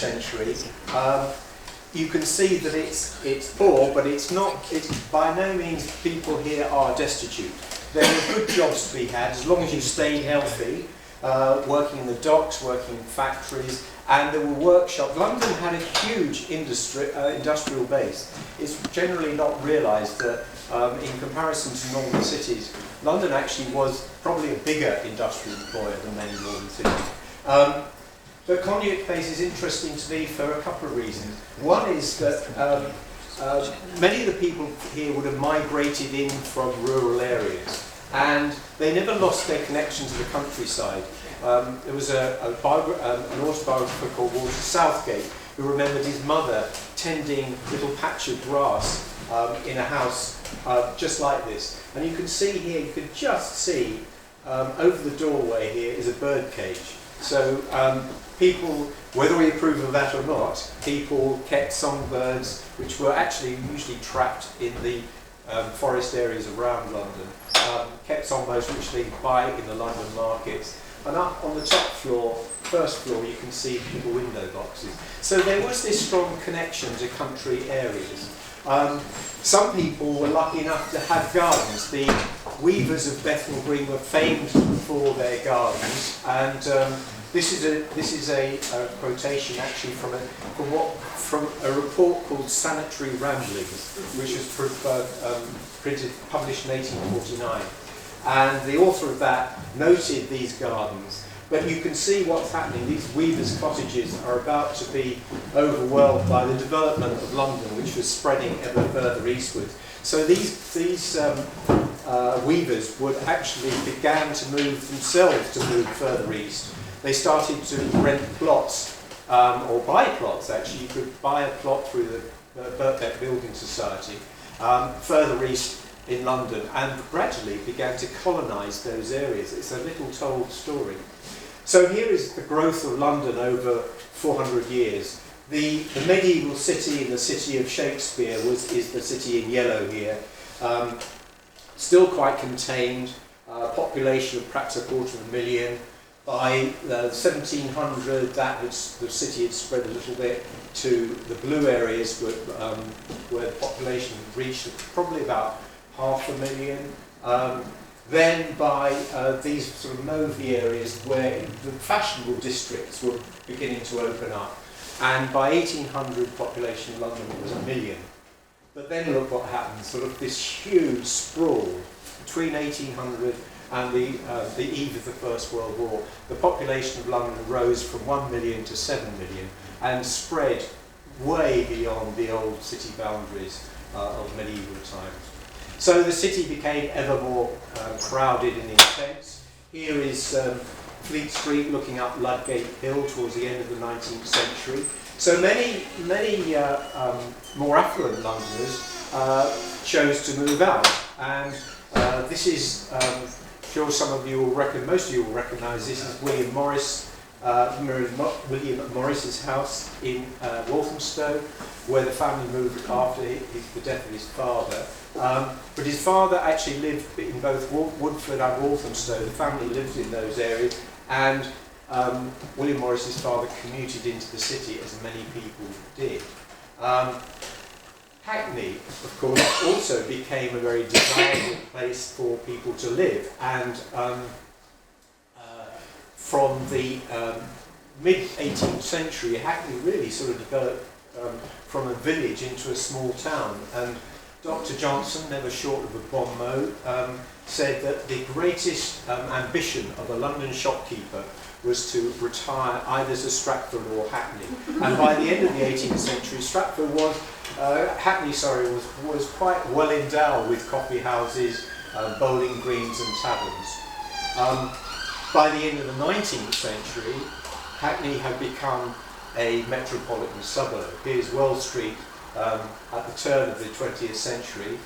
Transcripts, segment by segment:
century, you can see that it's poor, but it's by no means people here are destitute. There are good jobs to be had as long as you stayed healthy, working in the docks, working in factories, and there were workshops. London had a huge industrial base. It's generally not realised that in comparison to northern cities, London actually was probably a bigger industrial employer than many northern cities. But Conduit Place is interesting to me for a couple of reasons. One is that many of the people here would have migrated in from rural areas, and they never lost their connection to the countryside. There was an autobiographer called Walter Southgate who remembered his mother tending a little patch of grass in a house just like this. And you can see here, you can just see over the doorway here is a bird cage. So people, whether we approve of that or not, people kept songbirds, which were actually usually trapped in the forest areas around London, kept songbirds which they buy in the London markets. And up on the top floor, first floor, you can see little window boxes. So there was this strong connection to country areas. Some people were lucky enough to have gardens. The weavers of Bethnal Green were famed for their gardens, and this is a quotation actually from a report called Sanitary Ramblings, which was published in 1849. And the author of that noted these gardens. But you can see what's happening. These weavers' cottages are about to be overwhelmed by the development of London, which was spreading ever further eastward. So these weavers would actually began to move themselves to move further east. They started to rent plots, or buy plots actually. You could buy a plot through the Birkbeck Building Society further east in London, and gradually began to colonise those areas. It's a little told story. So here is the growth of London over 400 years. The medieval city, the city of Shakespeare, is the city in yellow here. Still quite contained, population of perhaps 250,000. By 1700, the city had spread a little bit to the blue areas where the population reached probably about 500,000. Then by these sort of Movie areas where the fashionable districts were beginning to open up. And by 1800, population in London was 1 million. But then look what happened, sort of this huge sprawl between 1800 and the eve of the First World War. The population of London rose from 1 million to 7 million and spread way beyond the old city boundaries of medieval times. So the city became ever more crowded and intense. Here is Fleet Street looking up Ludgate Hill towards the end of the 19th century. So many more affluent Londoners chose to move out. And this is, I'm sure some of you will most of you will recognise this is William Morris's house in Walthamstow, where the family moved after the death of his father. But his father actually lived in both Woodford and Walthamstow. The family lived in those areas, and William Morris's father commuted into the city, as many people did. Hackney, of course, also became a very desirable place for people to live, and from the mid-18th century, Hackney really sort of developed from a village into a small town. And Dr. Johnson, never short of a bon mot, said that the greatest ambition of a London shopkeeper was to retire either to Stratford or Hackney. And by the end of the 18th century, Hackney was quite well endowed with coffee houses, bowling greens and taverns. By the end of the 19th century, Hackney had become a metropolitan suburb. Here's Wells Street at the turn of the 20th century.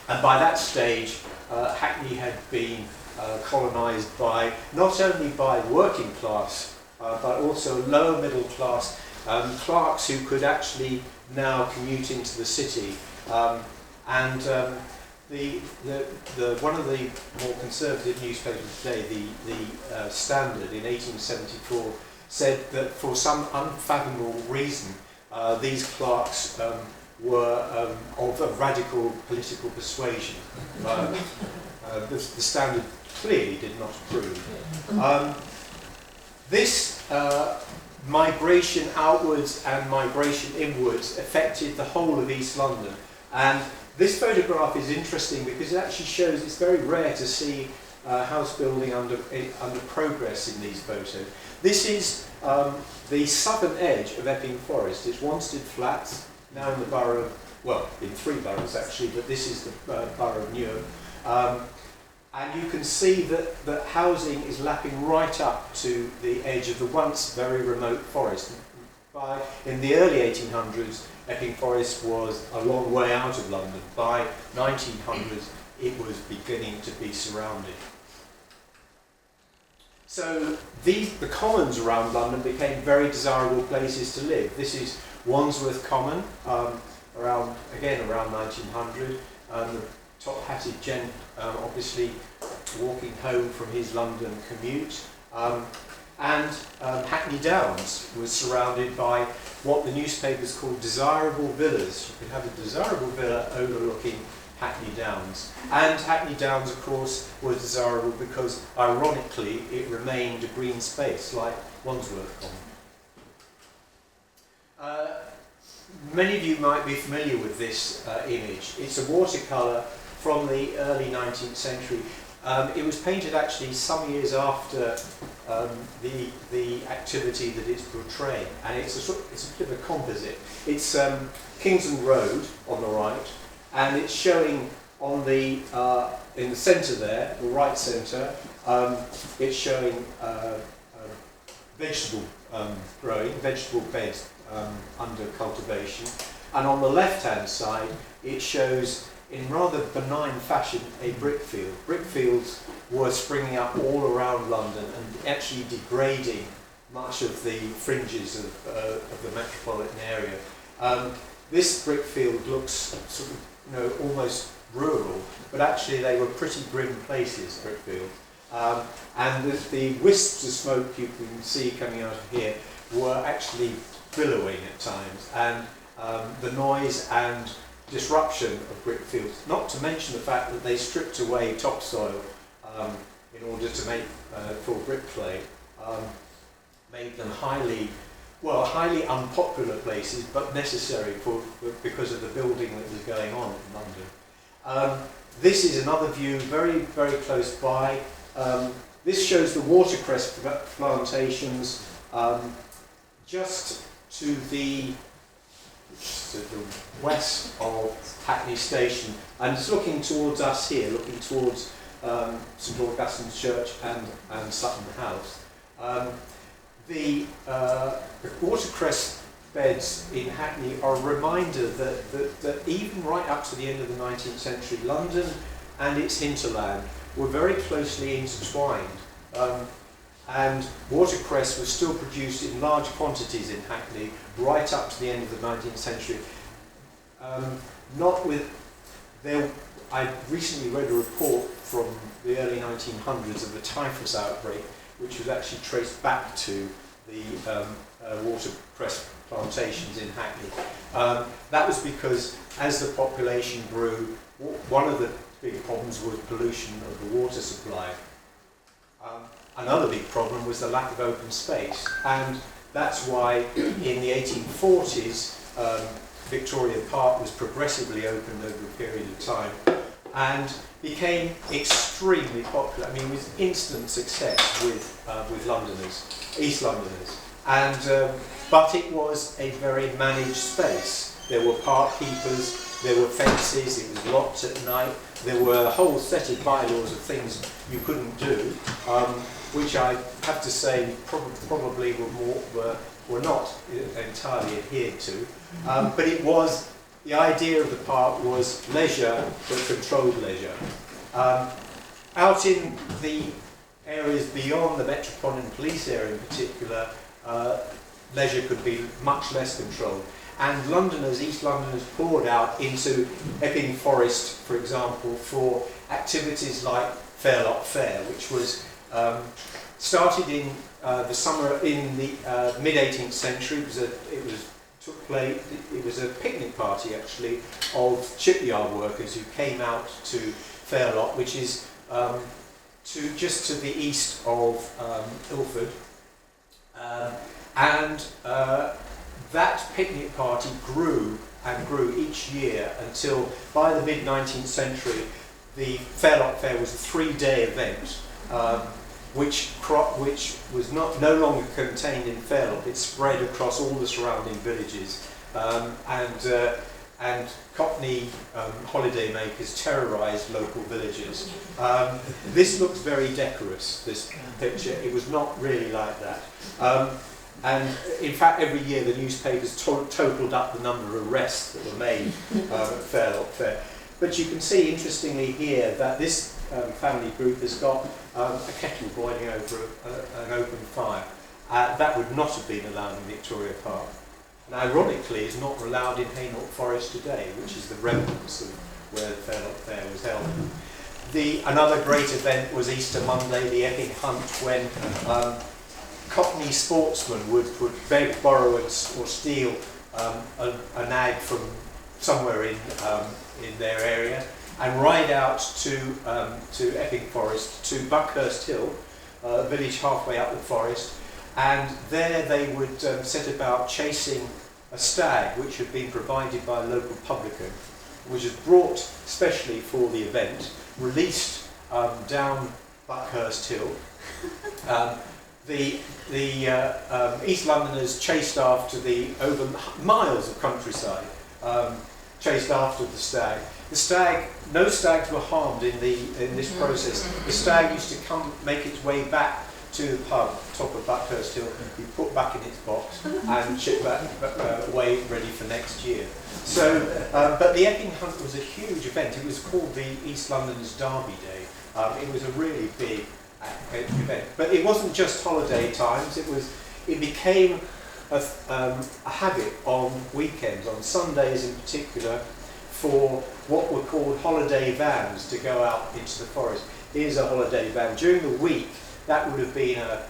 And by that stage, Hackney had been colonised by not only by working class, but also lower middle class clerks who could actually now commute into the city. One of the more conservative newspapers today, the Standard, in 1874, said that for some unfathomable reason, these clerks were of a radical political persuasion. The standard clearly did not approve. This migration outwards and migration inwards affected the whole of East London. And this photograph is interesting because it actually shows, it's very rare to see house building under progress in these photos. This is the southern edge of Epping Forest. It's Wanstead Flats, now in the borough of, well, in 3 boroughs actually, but this is the borough of Newham. And you can see that housing is lapping right up to the edge of the once very remote forest. In the early 1800s, Epping Forest was a long way out of London. By 1900s, it was beginning to be surrounded. So the commons around London became very desirable places to live. This is Wandsworth Common, around 1900. The top-hatted gent, obviously walking home from his London commute. And Hackney Downs was surrounded by what the newspapers called desirable villas. You could have a desirable villa overlooking Hackney Downs. And Hackney Downs, of course, was desirable because, ironically, it remained a green space, like Wandsworth Common. Many of you might be familiar with this image. It's a watercolour from the early 19th century. It was painted actually some years after the activity that it's portraying, and it's a bit of a composite. It's Kingsland Road on the right, and it's showing on the in the centre there, the right centre. It's showing vegetable growing, vegetable beds under cultivation, and on the left-hand side, it shows, in rather benign fashion, a brickfield. Brickfields were springing up all around London and actually degrading much of the fringes of the metropolitan area. This brickfield looks sort of, almost rural, but actually they were pretty grim places, brickfields. And the wisps of smoke you can see coming out of here were actually billowing at times, and the noise and disruption of brickfields, not to mention the fact that they stripped away topsoil in order to make for bricklaying, made them highly unpopular places, but necessary because of the building that was going on in London. This is another view, very, very close by. This shows the watercress plantations just to the west of Hackney Station, and it's looking towards us here, looking towards St Augustine's Church and Sutton House. The watercress beds in Hackney are a reminder that even right up to the end of the 19th century, London and its hinterland were very closely intertwined. And watercress was still produced in large quantities in Hackney right up to the end of the 19th century. I recently read a report from the early 1900s of a typhus outbreak, which was actually traced back to the watercress plantations in Hackney. That was because as the population grew, one of the big problems was pollution of the water supply. Another big problem was the lack of open space, and that's why in the 1840s Victoria Park was progressively opened over a period of time and became extremely popular. I mean, with instant success with Londoners, East Londoners, and but it was a very managed space. There were park keepers, there were fences, it was locked at night, there were a whole set of bylaws of things you couldn't do, which I have to say probably were not entirely adhered to. But it was, the idea of the park was leisure, but controlled leisure. Out in the areas beyond the Metropolitan Police area in particular, leisure could be much less controlled. And Londoners, East Londoners, poured out into Epping Forest, for example, for activities like Fairlock Fair, which was started in the summer in the mid-18th century. It was a picnic party actually of shipyard workers who came out to Fairlock, which is just to the east of Ilford, and that picnic party grew and grew each year until by the mid-19th century the Fairlock Fair was a 3-day event, which was no longer contained in Fairlock. It spread across all the surrounding villages, and Cockney holidaymakers terrorised local villages. This looks very decorous, this picture. It was not really like that. And in fact, every year the newspapers totalled up the number of arrests that were made at Fairlock Fair. But you can see, interestingly here, that this family group has got a kettle boiling over an open fire. That would not have been allowed in Victoria Park. And ironically, is not allowed in Hackney Forest today, which is the remnants of where the Fairlock Fair was held. Another great event was Easter Monday, the Epping Hunt, when Cockney sportsmen would beg, borrow or steal a nag from somewhere in their area and ride out to Epping Forest, to Buckhurst Hill, a village halfway up the forest, and there they would set about chasing a stag which had been provided by a local publican, which was brought specially for the event, released down Buckhurst Hill. The East Londoners chased after over miles of countryside, chased after the stag. No stags were harmed in this process. The stag used to make its way back to the pub, top of Buckhurst Hill, be put back in its box and shipped back away, ready for next year. So, but the Epping Hunt was a huge event. It was called the East Londoners Derby Day. It was a really big event, but it wasn't just holiday times. It became a habit on weekends, on Sundays in particular, for what were called holiday vans to go out into the forest. Here's a holiday van. During the week, that would have been a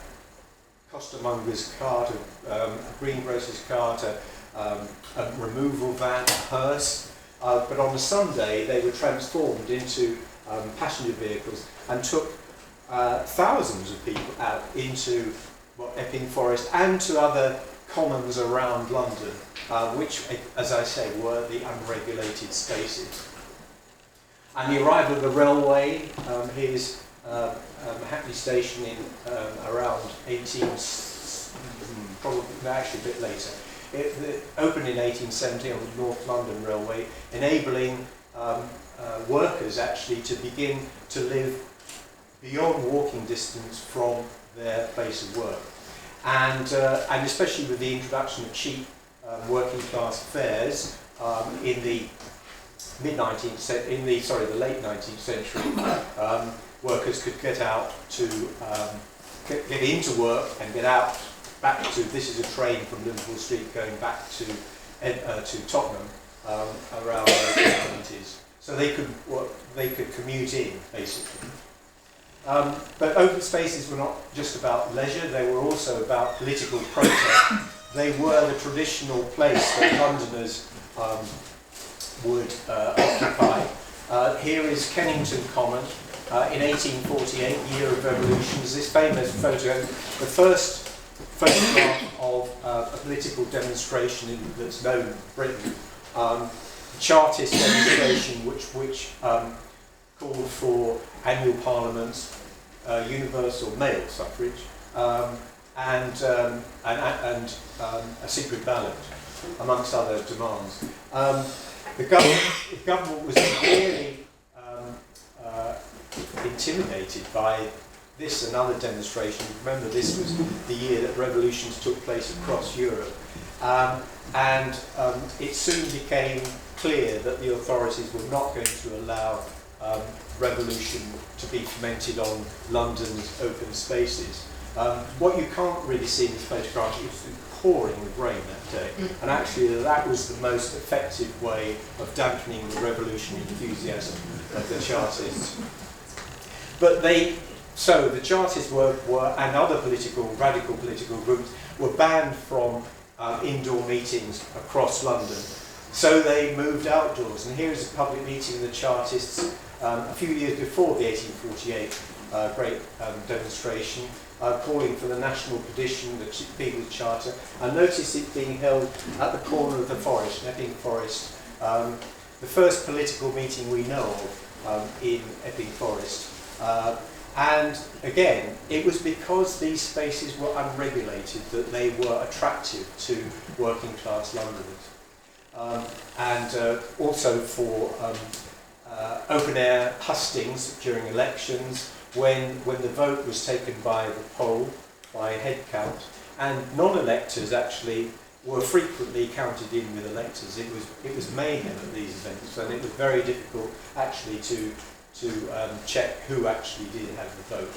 costermonger's cart, a greengrocer's cart, a removal van, a hearse. But on a Sunday, they were transformed into passenger vehicles and took thousands of people out into Epping Forest and to other commons around London, which, as I say, were the unregulated spaces. And the arrival of the railway, here's Hackney Station in around probably actually a bit later. It opened in 1870 on the North London Railway, enabling workers actually to begin to live beyond walking distance from their place of work, and especially with the introduction of cheap working class fares in the late 19th century, workers could get out to get into work and get out back to. This is a train from Liverpool Street going back to Tottenham around the 90s. So they could commute in basically. But open spaces were not just about leisure, they were also about political protest. They were the traditional place that Londoners would occupy. Here is Kennington Common in 1848, year of revolutions. This famous photo, the first photograph of a political demonstration that's known in Britain, Chartist demonstration which called for annual parliaments, universal male suffrage, and a secret ballot, amongst other demands. The government was clearly intimidated by this and other demonstrations. Remember, this was the year that revolutions took place across Europe, and it soon became clear that the authorities were not going to allow revolution to be fomented on London's open spaces. What you can't really see in this photograph is pouring with rain that day, and actually that was the most effective way of dampening the revolutionary enthusiasm of the Chartists. But they So the Chartists were, and other radical political groups, were banned from indoor meetings across London. So they moved outdoors, and here is a public meeting of the Chartists a few years before the 1848 great demonstration, calling for the national petition, the People's Charter. And notice it being held at the corner of the forest, Epping Forest, the first political meeting we know of in Epping Forest. And again, it was because these spaces were unregulated that they were attractive to working class Londoners. And also for open air hustings during elections, when the vote was taken by the poll, by head count, and non-electors actually were frequently counted in with electors. It was mayhem at these events, and it was very difficult actually to check who actually did have the vote.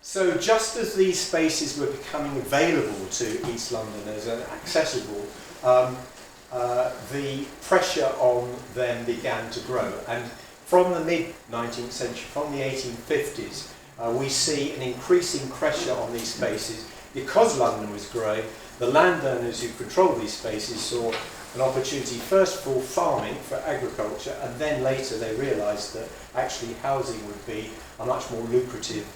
So just as these spaces were becoming available to East Londoners and accessible, the pressure on them began to grow. And from the mid-19th century, from the 1850s, we see an increasing pressure on these spaces. Because London was growing, the landowners who controlled these spaces saw an opportunity first for farming, for agriculture, and then later they realised that actually housing would be a much more lucrative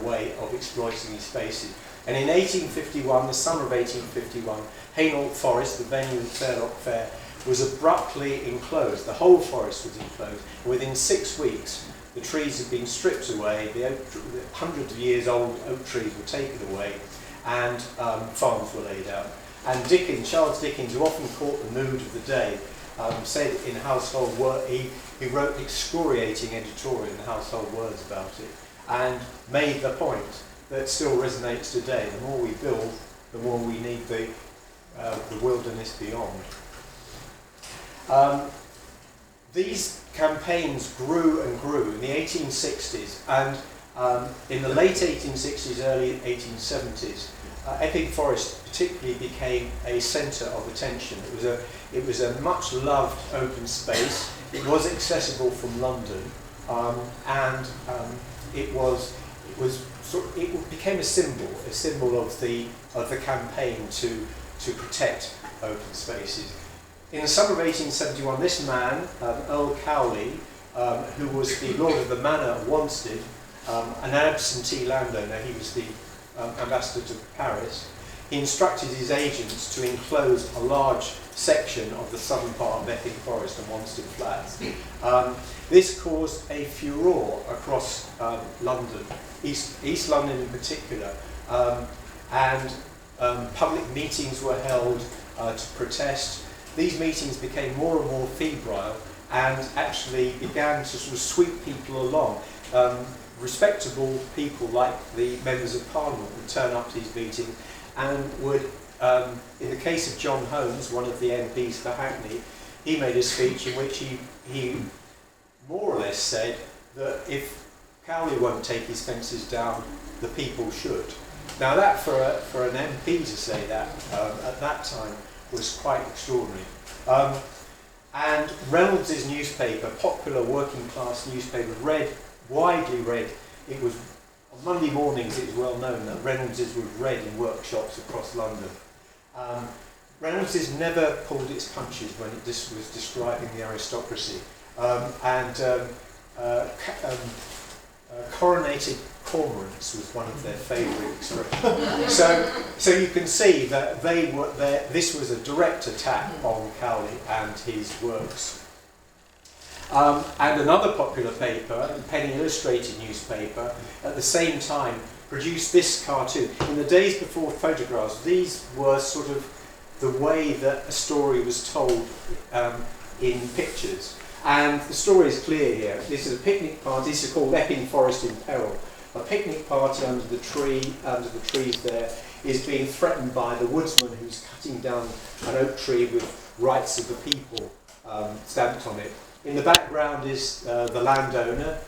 way of exploiting these spaces. And in 1851, the summer of 1851, Hackney Forest, the venue of the Fairlock Fair, was abruptly enclosed. The whole forest was enclosed. Within 6 weeks, the trees had been stripped away, the hundreds of years old oak trees were taken away, and farms were laid out. And Charles Dickens, who often caught the mood of the day, said in Household Words, he wrote an excoriating editorial in Household Words about it, and made the point that still resonates today. The more we build, the more we need the wilderness beyond. These campaigns grew and grew in the 1860s, and in the late 1860s, early 1870s, Epping Forest particularly became a centre of attention. It was a much loved open space. It was accessible from London, and it became a symbol of the campaign to protect open spaces. In the summer of 1871, this man, Earl Cowley, who was the Lord of the Manor of Wanstead, an absentee landowner, he was the ambassador to Paris, he instructed his agents to enclose a large section of the southern part of Epping Forest and Wanstead Flats. This caused a furore across London, East London in particular, and public meetings were held to protest. These meetings became more and more febrile and actually began to sort of sweep people along. Respectable people like the members of Parliament would turn up to these meetings and would, in the case of John Holmes, one of the MPs for Hackney, he made a speech in which he more or less said that if Cowley won't take his fences down, the people should. Now that for an MP to say that at that time was quite extraordinary. And Reynolds's newspaper, popular working class newspaper, widely read. It was on Monday mornings. It was well known that Reynolds's was read in workshops across London. Reynolds's never pulled its punches when it was describing the aristocracy, coronated cormorants was one of their favourite expressions. So you can see that this was a direct attack on Cowley and his works. And another popular paper, the Penny Illustrated newspaper, at the same time produced this cartoon. In the days before photographs, these were sort of the way that a story was told in pictures. And the story is clear here. This is a picnic party. This is called Epping Forest in Peril. A picnic party under the trees there is being threatened by the woodsman who's cutting down an oak tree with rights of the people stamped on it. In the background is the landowner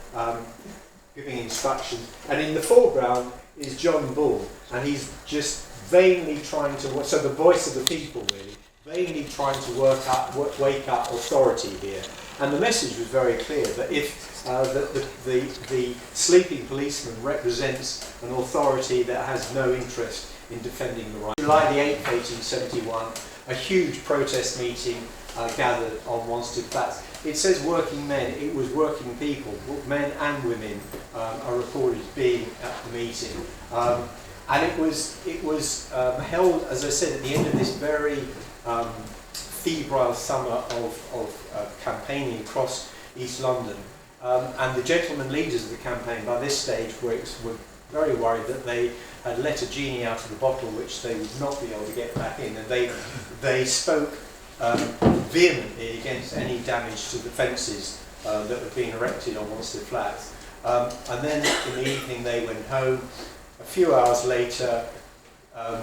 giving instructions, and in the foreground is John Bull, and he's just vainly trying to, so the voice of the people really, vainly trying to wake up authority here. And the message was very clear that if the sleeping policeman represents an authority that has no interest in defending the right. July the 8th, 1871, a huge protest meeting gathered on Wanstead Flats. It says working men, it was working people, men and women are reported being at the meeting. And it was held, as I said, at the end of this very febrile summer of campaigning across East London. And the gentlemen leaders of the campaign by this stage were very worried that they had let a genie out of the bottle which they would not be able to get back in, and they spoke vehemently against any damage to the fences that were being erected on Wanstead Flats. And then in the evening they went home. A few hours later,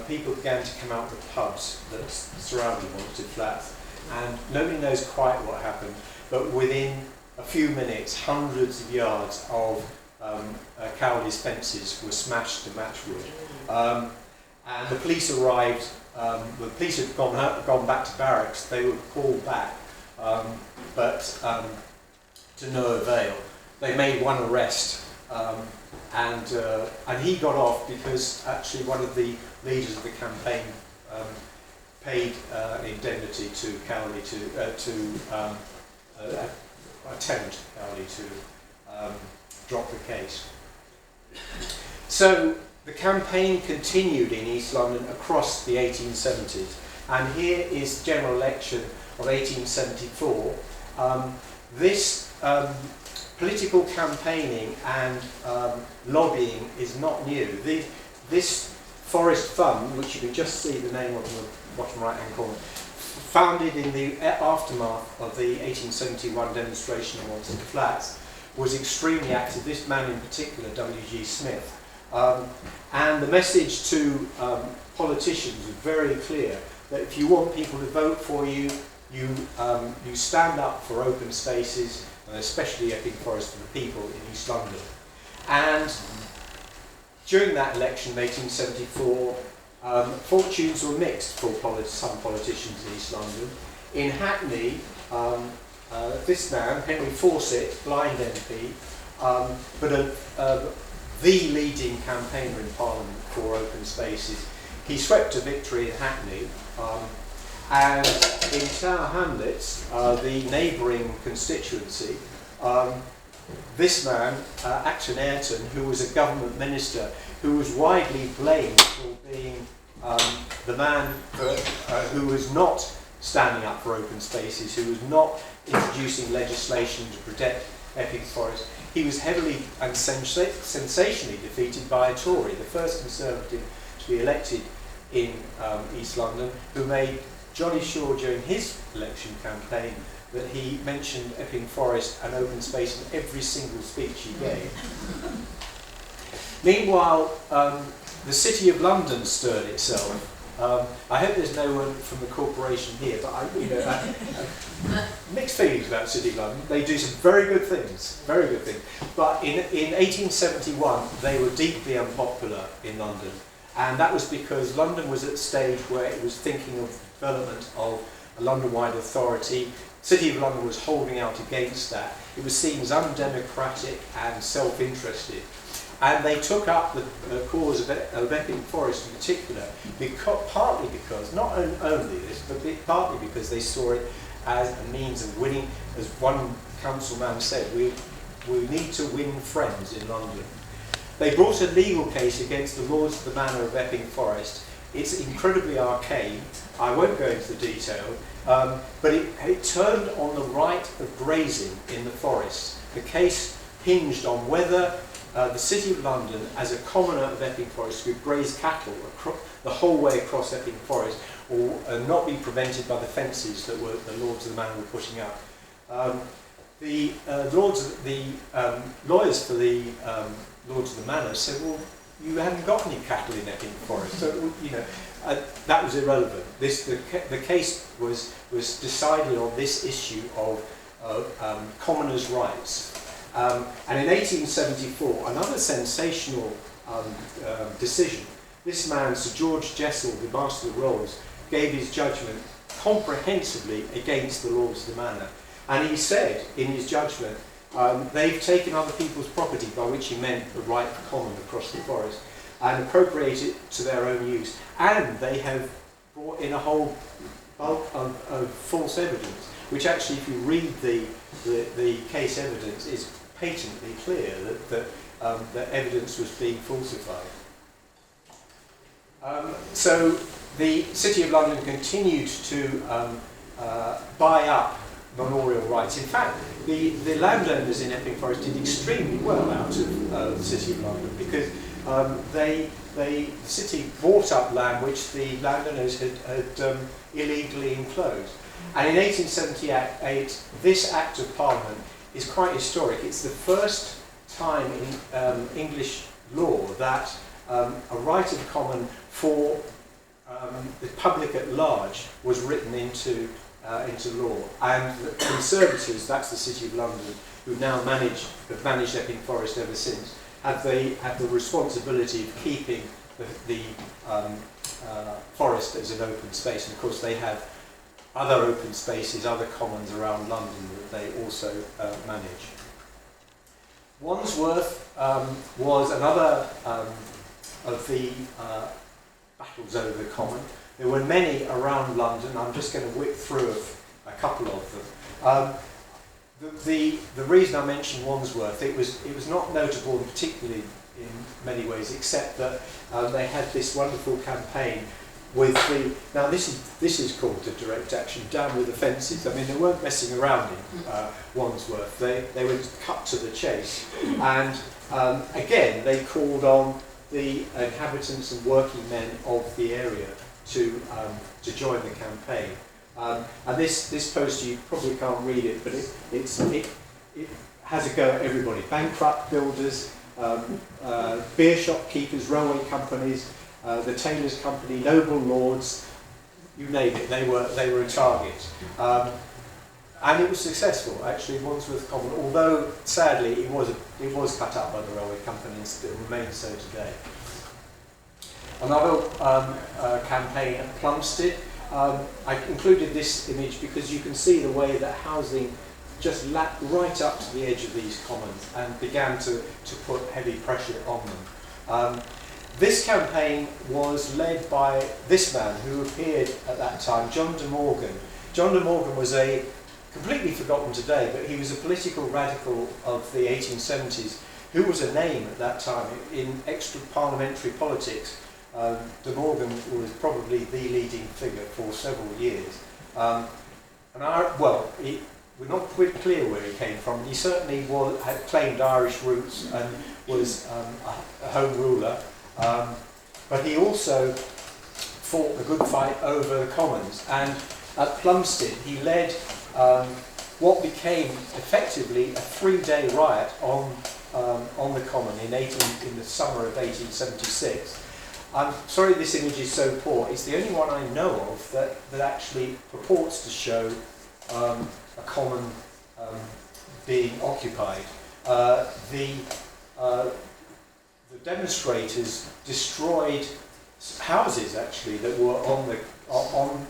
people began to come out of the pubs that surrounded Wanstead Flats, and nobody knows quite what happened, but within a few minutes, hundreds of yards of Cowley's fences were smashed to matchwood. And the police arrived. The police had gone back to barracks. They were called back, but to no avail. They made one arrest, and he got off because actually one of the leaders of the campaign paid indemnity to Cowley to attempt Cowley to drop the case. So the campaign continued in East London across the 1870s, and here is the general election of 1874. This political campaigning and lobbying is not new. This Forest Fund, which you can just see the name on the bottom right hand corner, founded in the aftermath of the 1871 demonstration on Wanstead Flats, was extremely active. This man in particular, W.G. Smith. And the message to politicians was very clear, that if you want people to vote for you, you stand up for open spaces, and especially Epping Forest for the people in East London. And during that election in 1874, fortunes were mixed for some politicians in East London. In Hackney, this man, Henry Fawcett, blind MP, but the leading campaigner in Parliament for open spaces, he swept to victory in Hackney. And in Tower Hamlets, the neighbouring constituency, this man, Acton Ayrton, who was a government minister, who was widely blamed for being the man who was not standing up for open spaces, who was not introducing legislation to protect Epping Forest, he was heavily and sensationally defeated by a Tory, the first Conservative to be elected in East London, who made jolly sure during his election campaign that he mentioned Epping Forest and open space in every single speech he gave. Meanwhile, the City of London stirred itself. I hope there's no one from the corporation here, but mixed feelings about City of London. They do some very good things, very good things. But in 1871, they were deeply unpopular in London. And that was because London was at a stage where it was thinking of development of a London-wide authority. City of London was holding out against that. It was seen as undemocratic and self-interested. And they took up the cause of Epping Forest in particular, partly because, not only this, but partly because they saw it as a means of winning, as one councilman said, we need to win friends in London. They brought a legal case against the Lords of the Manor of Epping Forest. It's incredibly arcane. I won't go into the detail, but it turned on the right of grazing in the forest. The case hinged on whether the City of London, as a commoner of Epping Forest, could graze cattle the whole way across Epping Forest, or not be prevented by the fences that the Lords of the Manor were putting up. The lawyers for the Lords of the Manor said, well, you hadn't got any cattle in Epping Forest, so that was irrelevant. The case was decided on this issue of commoners' rights. And in 1874, another sensational decision. This man, Sir George Jessel, the Master of the Rolls, gave his judgment comprehensively against the Lords of the Manor. And he said, in his judgment, they've taken other people's property, by which he meant the right common across the forest, and appropriated it to their own use. And they have brought in a whole bulk of false evidence, which actually, if you read the case evidence, is patently clear that evidence was being falsified. So the City of London continued to buy up manorial rights. In fact, the landowners in Epping Forest did extremely well out of the City of London, because the city bought up land which the landowners had illegally enclosed. And in 1878, this Act of Parliament is quite historic. It's the first time in English law that a right of common for the public at large was written into law. And the Conservators, that's the City of London, who now have managed Epping Forest ever since, have the responsibility of keeping the forest as an open space. And of course they have other open spaces, other commons around London that they also manage. Wandsworth was another of the battles over the common. There were many around London. I'm just going to whip through a couple of them. The reason I mentioned Wandsworth, it was not notable particularly in many ways, except that they had this wonderful campaign with now this is called the direct action, down with the fences. I mean, they weren't messing around in Wandsworth. They were cut to the chase, and again they called on the inhabitants and working men of the area to join the campaign. And this poster, you probably can't read it, but it has a go at everybody: bankrupt builders, beer shop keepers, railway companies, the tailors' company, noble lords, you name it. They were a target, and it was successful. Actually, Wandsworth Common, although sadly it was cut up by the railway company and still remains so today. Another campaign at Plumstead. I included this image because you can see the way that housing just lapped right up to the edge of these commons and began to put heavy pressure on them. This campaign was led by this man who appeared at that time, John de Morgan. John de Morgan was a completely forgotten today, but he was a political radical of the 1870s who was a name at that time in extra parliamentary politics. De Morgan was probably the leading figure for several years. We're not quite clear where he came from. He certainly had claimed Irish roots and was a home ruler. But he also fought a good fight over the commons. And at Plumstead, he led what became effectively a 3-day riot on the common in the summer of 1876. I'm sorry this image is so poor. It's the only one I know of that actually purports to show a common being occupied. The demonstrators destroyed houses actually that were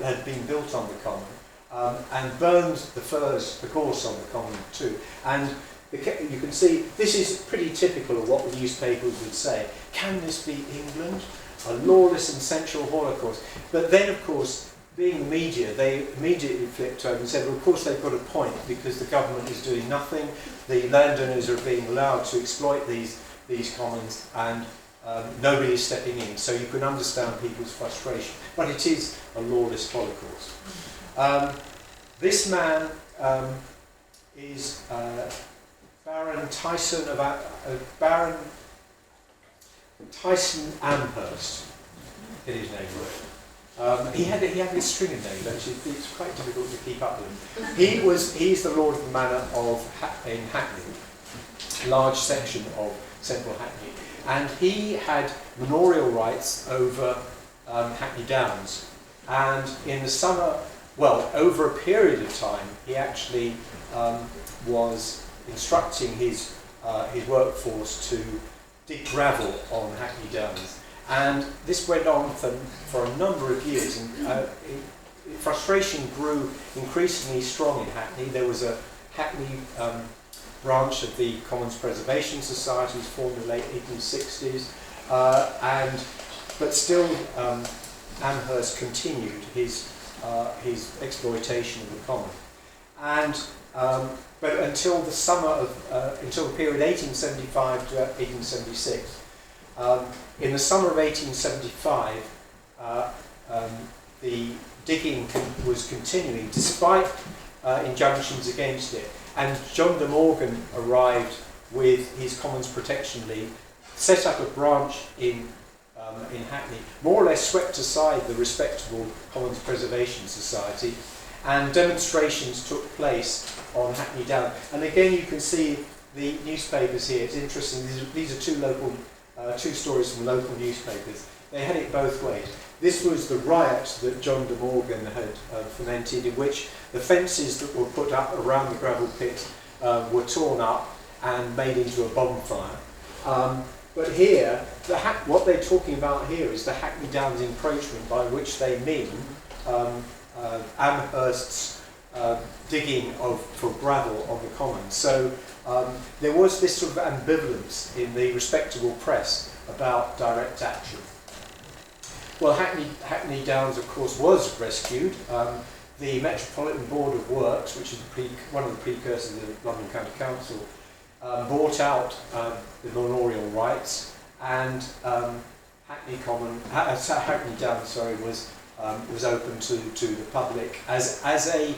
had been built on the common, and burned the firs, the gorse on the common too. And you can see this is pretty typical of what the newspapers would say. Can this be England? A lawless and sensual holocaust. But then, of course, being the media, they immediately flipped over and said, well, of course they've got a point, because the government is doing nothing, the landowners are being allowed to exploit these commons, and nobody is stepping in. So you can understand people's frustration. But it is a lawless holocaust. This man is Baron Tyson Amherst, in his name word. He had this string of names, actually. It's quite difficult to keep up with him. He's the Lord of the Manor in Hackney, a large section of central Hackney, and he had manorial rights over Hackney Downs. And in the summer, well, over a period of time, he actually was instructing his workforce to dig gravel on Hackney Downs, and this went on for a number of years. And frustration grew increasingly strong in Hackney. There was a Hackney branch of the Commons Preservation Society, was formed in the late 1860s, but still Amherst continued his exploitation of the common. And but until the period 1875 to 1876. In the summer of 1875, the digging was continuing despite injunctions against it. And John de Morgan arrived with his Commons Protection League, set up a branch in Hackney, more or less swept aside the respectable Commons Preservation Society, and demonstrations took place on Hackney Downs. And again, you can see the newspapers here. It's interesting. These are two stories from local newspapers. They had it both ways. This was the riot that John de Morgan had fomented, in which the fences that were put up around the gravel pit were torn up and made into a bonfire. But here, what they're talking about here is the Hackney Downs encroachment, by which they mean Amherst's digging for gravel on the common. So there was this sort of ambivalence in the respectable press about direct action. Well, Hackney Downs, of course, was rescued. The Metropolitan Board of Works, which is one of the precursors of the London County Council, bought out the manorial rights, and Hackney Downs, was open to the public as a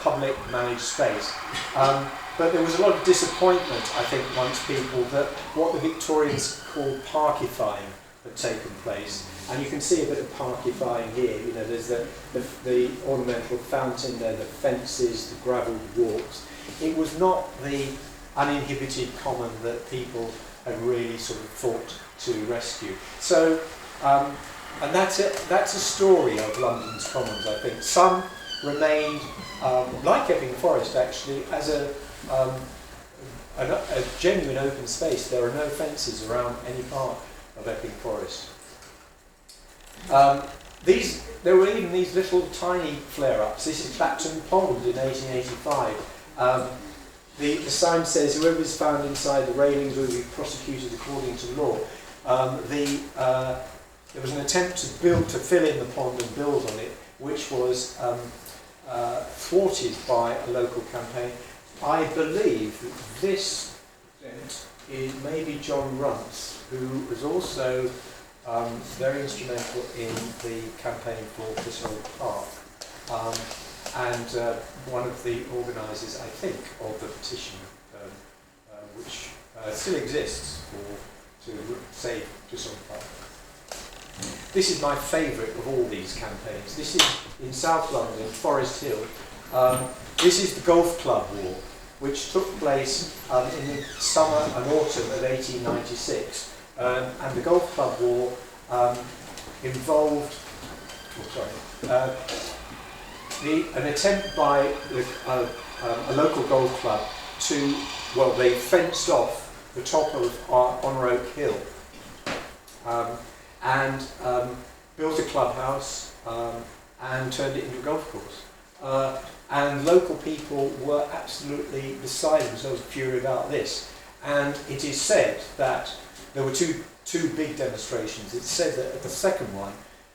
public managed space. But there was a lot of disappointment, I think, amongst people that what the Victorians called parkifying had taken place. And you can see a bit of parkifying here. You know, there's the ornamental fountain there, the fences, the gravelled walks. It was not the uninhibited common that people had really sort of fought to rescue. So, and that's a story of London's commons, I think. Some remained, like Epping Forest actually, as a genuine open space. There are no fences around any part of Epping Forest. There were even these little tiny flare-ups. This is Clapton Pond in 1885. The sign says, "Whoever is found inside the railings will be prosecuted according to law." There was an attempt to fill in the pond and build on it, which was thwarted by a local campaign. I believe that this is maybe John Runce, who was also very instrumental in the campaign for Clissold Park, and one of the organisers, I think, of the petition, which still exists to save Clissold Park. This is my favourite of all these campaigns. This is in South London, Forest Hill. This is the Golf Club War, which took place in the summer and autumn of 1896. And the Golf Club War involved an attempt by a local golf club they fenced off the top of Honor Oak Hill and built a clubhouse and turned it into a golf course. And local people were absolutely beside themselves with fury about this. And it is said that there were two big demonstrations. It's said that at the second one,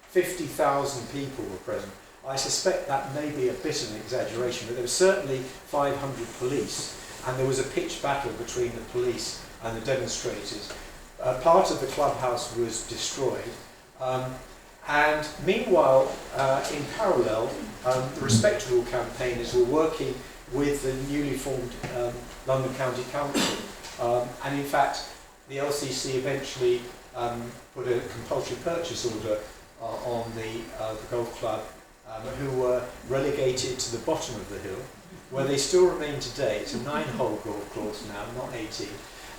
50,000 people were present. I suspect that may be a bit of an exaggeration, but there were certainly 500 police, and there was a pitched battle between the police and the demonstrators. Part of the clubhouse was destroyed. And meanwhile, in parallel, the respectable campaigners were working with the newly formed London County Council. And in fact, the LCC eventually put a compulsory purchase order on the golf club, who were relegated to the bottom of the hill, where they still remain today. It's a 9-hole golf course now, not 18.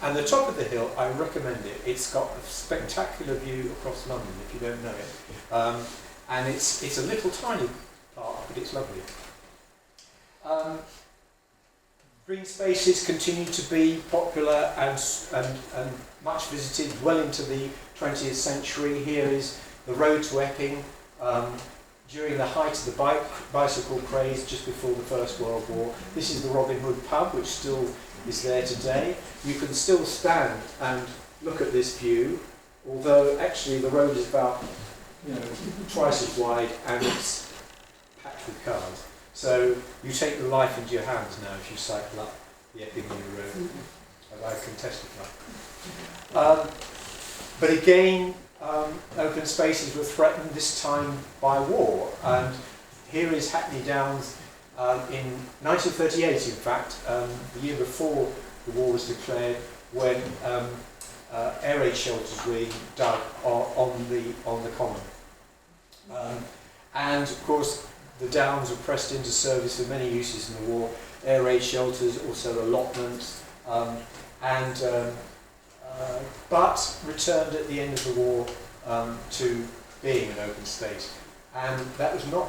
And the top of the hill, I recommend it. It's got a spectacular view across London, if you don't know it. And it's a little tiny park, but it's lovely. Green spaces continue to be popular and much visited well into the 20th century. Here is the road to Epping, during the height of the bicycle craze, just before the First World War. This is the Robin Hood pub, which still is there today. You can still stand and look at this view, although actually the road is about twice as wide and it's packed with cars. So you take the life into your hands now if you cycle up the Epping Road, as I can testify. But again, open spaces were threatened, this time by war. And here is Hackney Downs in 1938, in fact, the year before the war was declared, when air raid shelters were dug on the common. And of course, the Downs were pressed into service for many uses in the war. Air raid shelters, also allotments, but returned at the end of the war to being an open space. And that was not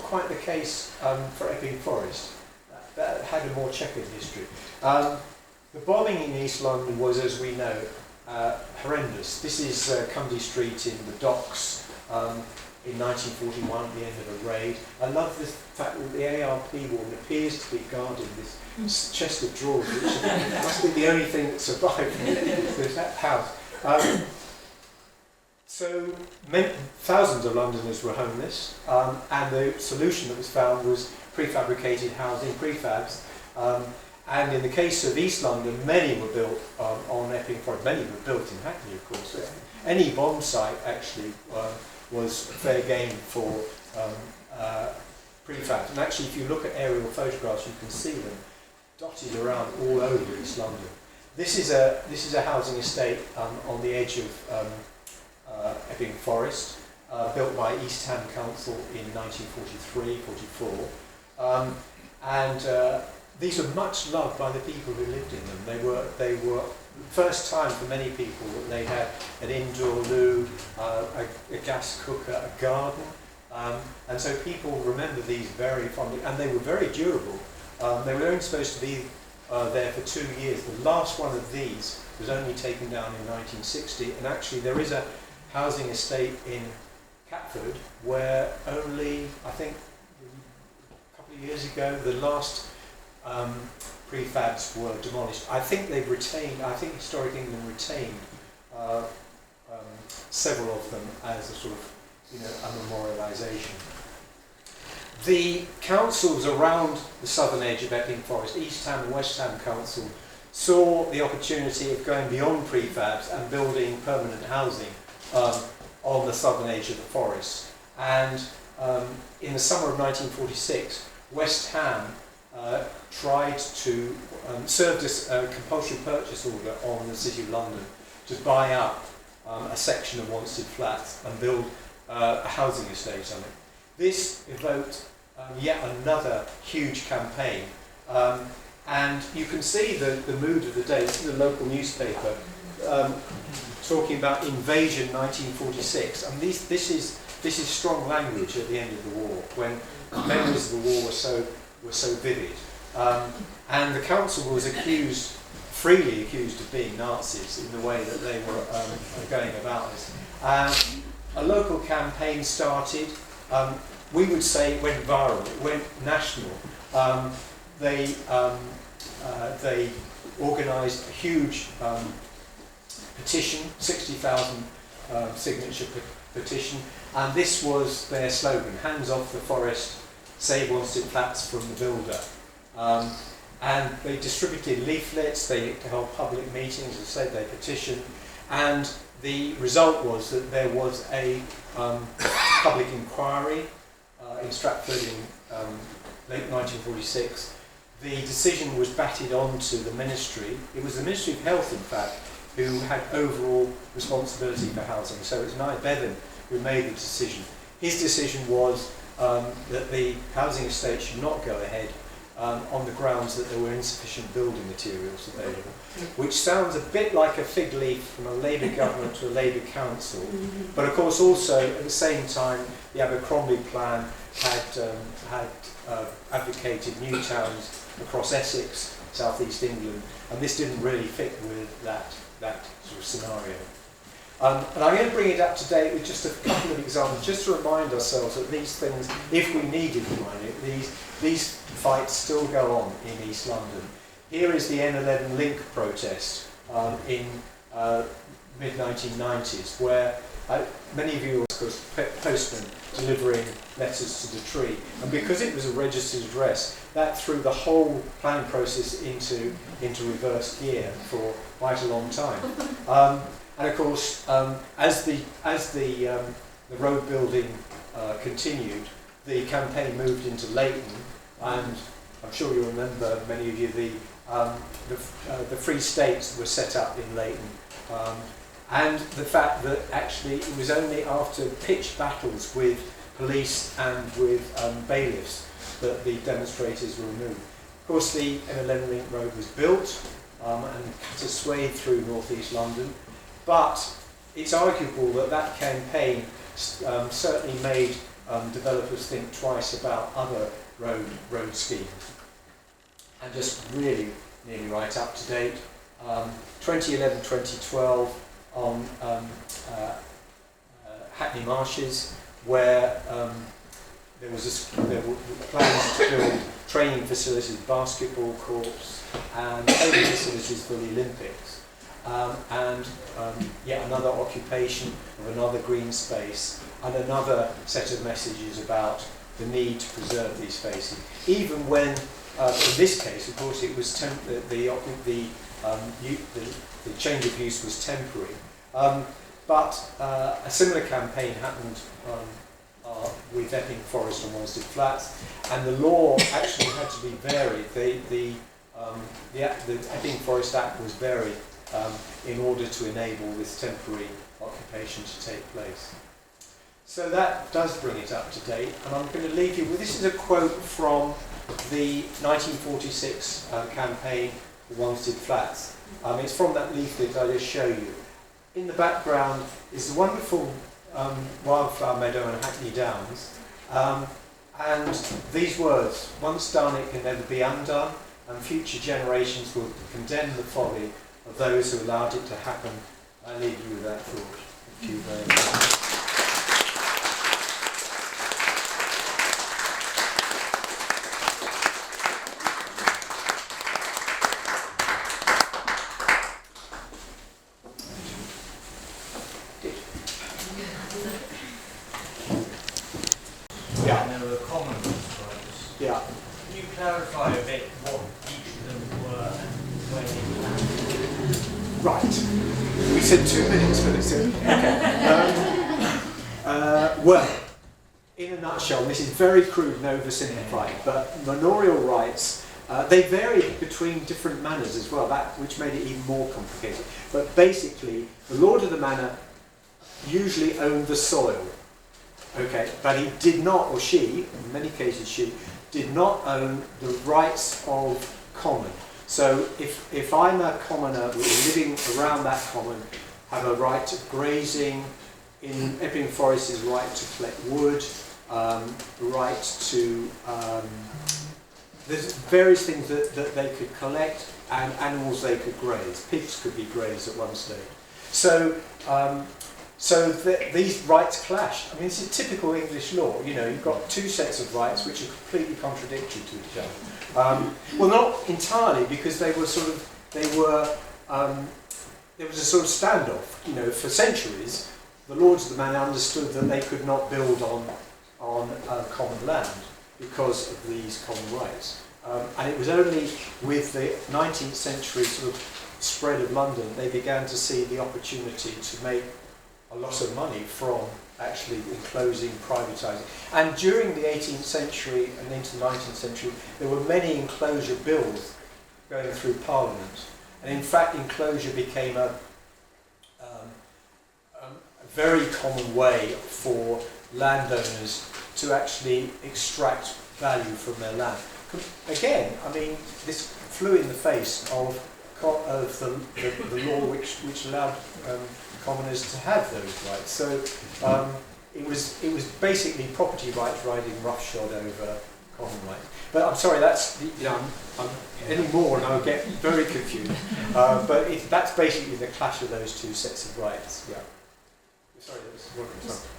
quite the case for Epping Forest. That had a more checkered history. The bombing in East London was, as we know, horrendous. This is Cundy Street in the docks in 1941 at the end of a raid. I love the fact that the ARP warden appears to be guarding this chest of drawers, which must be the only thing that survived from that house. So thousands of Londoners were homeless, and the solution that was found was prefabricated housing, prefabs. And in the case of East London, many were built on Epping Forest. Many were built in Hackney, of course. Any bomb site actually was fair game for prefabs. And actually, if you look at aerial photographs, you can see them dotted around all over East London. This is a housing estate on the edge of Epping Forest, built by East Ham Council in 1943-44, and these were much loved by the people who lived in them. They were first time for many people that they had an indoor loo, a gas cooker, a garden, and so people remember these very fondly, and they were very durable. They were only supposed to be there for 2 years. The last one of these was only taken down in 1960, and actually there is a housing estate in Catford where only, I think, a couple of years ago, the last prefabs were demolished. I think they've retained, I think Historic England retained several of them as a sort of, a memorialisation. The councils around the southern edge of Epping Forest, East Ham and West Ham Council, saw the opportunity of going beyond prefabs and building permanent housing on the southern edge of the forest. And in the summer of 1946, West Ham tried to served a compulsory purchase order on the City of London to buy up a section of Wanstead Flats and build a housing estate on it. This evoked yet another huge campaign, and you can see the mood of the day. This is a local newspaper talking about invasion 1946, and this is strong language at the end of the war, when memories of the war were so vivid, and the council was freely accused of being Nazis in the way that they were going about this. A local campaign started. We would say it went viral, it went national. They organised a huge petition, 60,000 signature petition, and this was their slogan: hands off the forest, save Wanstead Flats from the builder. And they distributed leaflets, they held public meetings, as I said, they petitioned, and the result was that there was a public inquiry in Stratford in late 1946. The decision was batted on to the Ministry. It was the Ministry of Health, in fact, who had overall responsibility for housing. So it was Nye Bevan who made the decision. His decision was that the housing estate should not go ahead on the grounds that there were insufficient building materials available, which sounds a bit like a fig leaf from a Labour government to a Labour council. But of course also at the same time the Abercrombie plan had advocated new towns across Essex, southeast England, and this didn't really fit with that sort of scenario. And I'm going to bring it up to date with just a couple of examples, just to remind ourselves that these things, if we needed reminding, these fights still go on in East London. Here is the N11 Link protest in mid-1990s, where many of you were, of course, postmen delivering letters to the tree. And because it was a registered address, that threw the whole planning process into reverse gear for quite a long time. And of course, as the road building continued, the campaign moved into Leighton, and I'm sure you remember, many of you, the Free States were set up in Leighton, and the fact that actually it was only after pitched battles with police and with bailiffs that the demonstrators were removed. Of course, the N11 Link Road was built and cut a swathe through North East London. But it's arguable that that campaign certainly made developers think twice about other road schemes. And just really nearly right up to date, 2011-2012 on Hackney Marshes, where there were plans to build training facilities, basketball courts, and training facilities for the Olympics. Yet another occupation of another green space, and another set of messages about the need to preserve these spaces. Even when, in this case, of course, it was the change of use was temporary. But a similar campaign happened with Epping Forest and Wanstead Flats, and the law actually had to be varied. The Epping Forest Act was varied in order to enable this temporary occupation to take place. So that does bring it up to date, and I'm going to leave you with, this is a quote from the 1946 campaign for Wanstead Flats. It's from that leaflet I just showed you. In the background is the wonderful wildflower meadow in Hackney Downs, and these words: once done it can never be undone, and future generations will condemn the folly of those who allowed it to happen. I leave you with that thought. Thank you very much. Yeah. And there were common describers. Yeah. Can you clarify a bit what each of them were and where they landed? Right. We said 2 minutes for this. Okay. Well, in a nutshell, this is very crude and oversimplified, but manorial rights, they vary between different manors as well, which made it even more complicated. But basically, the lord of the manor usually owned the soil. Okay, but he did not, or she, in many cases she, did not own the rights of common. So if I'm a commoner living around that common, have a right to grazing, in Epping Forest is right to collect wood, right to, there's various things that they could collect, and animals they could graze. Pigs could be grazed at one stage. So these rights clash. I mean, it's a typical English law. You know, you've got two sets of rights which are completely contradictory to each other. Well, not entirely, because there was a sort of standoff. You know, for centuries, the lords of the manor understood that they could not build on common land because of these common rights. And it was only with the 19th century sort of spread of London they began to see the opportunity to make a lot of money from actually enclosing, privatising. And during the 18th century and into the 19th century, there were many enclosure bills going through Parliament. And in fact, enclosure became a very common way for landowners to actually extract value from their land. Again, I mean, this flew in the face of the law which allowed commoners to have those rights. So it was basically property rights riding roughshod over common rights. But I'm sorry, that's I'm any more and I'll get very confused. But that's basically the clash of those two sets of rights. Yeah. Sorry, that was wrong.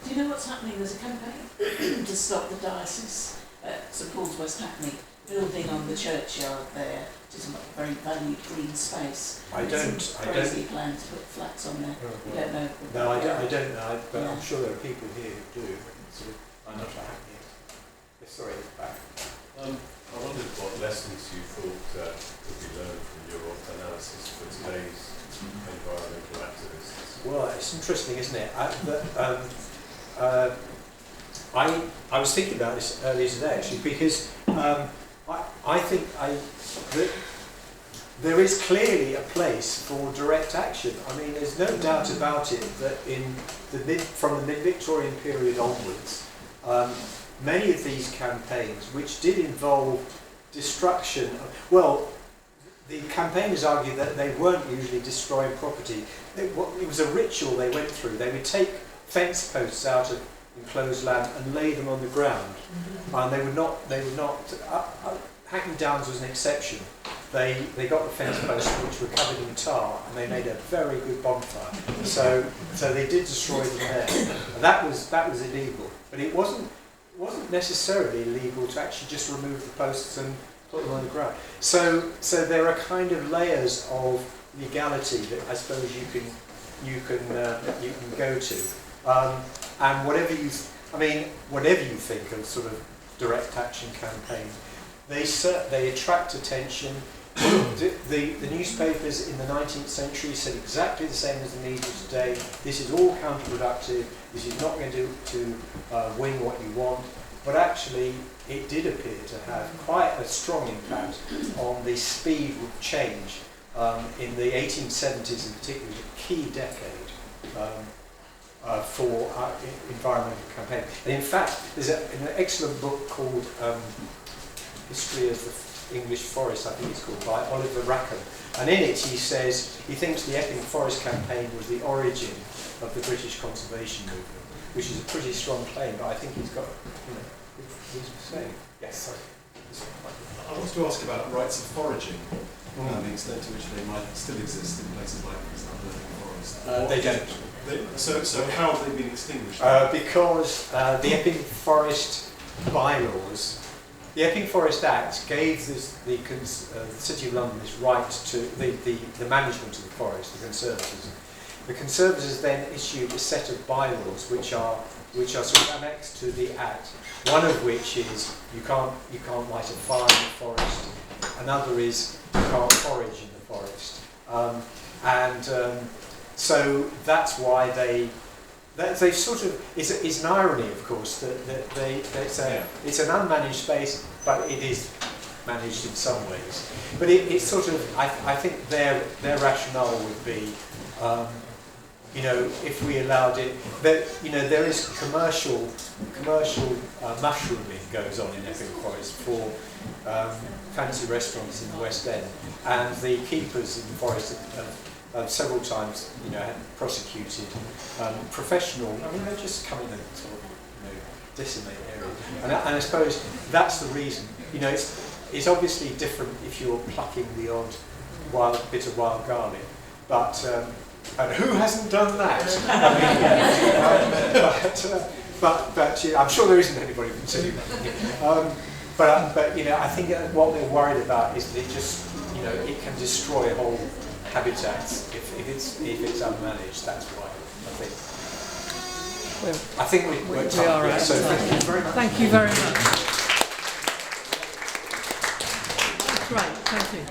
Do you know what's happening? There's a campaign to stop the diocese at St Paul's, West Hackney, building on the churchyard there, which is a very valued green space. I don't. Crazy plan to put flats on there. You don't know. No, I don't know. But Yeah. I'm sure there are people here who do. Sort of, I'm not Hackney. Sorry, back. I wondered what lessons you thought could be learned from your analysis for today's environmental activists. Well, it's interesting, isn't it? I was thinking about this earlier today, actually, because I think that there is clearly a place for direct action. I mean, there's no doubt about it that from the mid-Victorian period onwards, many of these campaigns, which did involve destruction, well, the campaigners argued that they weren't usually destroying property. It was a ritual they went through. They would take fence posts out of enclosed land and lay them on the ground, and they would not. Hackney Downs was an exception. They got the fence posts which were covered in tar, and they made a very good bonfire. So they did destroy them there. And that was illegal, but it wasn't necessarily illegal to actually just remove the posts and put them on the ground. So there are kind of layers of legality that I suppose you can go to, and whatever you think of sort of direct action campaigns, they attract attention. The newspapers in the 19th century said exactly the same as the media today. This is all counterproductive. This is not going to win what you want. But actually, it did appear to have quite a strong impact on the speed of change in the 1870s, in particular, was a key decade for environmental campaign. And in fact, there's an excellent book called History of the English Forest, I think it's called, by Oliver Rackham. And in it he says he thinks the Epping Forest campaign was the origin of the British conservation movement, which is a pretty strong claim, but I think he's got, good reason to say. Yes, sorry. I wanted to ask about rights of foraging and the extent to which they might still exist in places like, for example, Epping Forest. They don't. So how have they been extinguished? Because the Epping Forest bylaws, the Epping Forest Act gave the City of London this right to the management of the forest, the Conservators. The Conservators then issued a set of bylaws which are sort of annexed to the Act. One of which is you can't light a fire in the forest. Another is you can't forage in the forest. So that's why they sort of, it's an irony, of course, that they say it's an unmanaged space, but it is managed in some ways. But it's sort of, I think their rationale would be, if we allowed it, that there is commercial mushrooming goes on in Epping Forest for fancy restaurants in the West End, and the keepers in the forest have several times, had prosecuted professional. I mean, they just come in and sort of, decimate areas, and I suppose that's the reason. It's obviously different if you're plucking the odd bit of wild garlic, but. And who hasn't done that? I'm sure there isn't anybody who can do that. But I think what they're worried about is that it just, it can destroy whole habitats if it's unmanaged. That's why I think we are out. So thank you very much. Thank you very much. Great, thank you.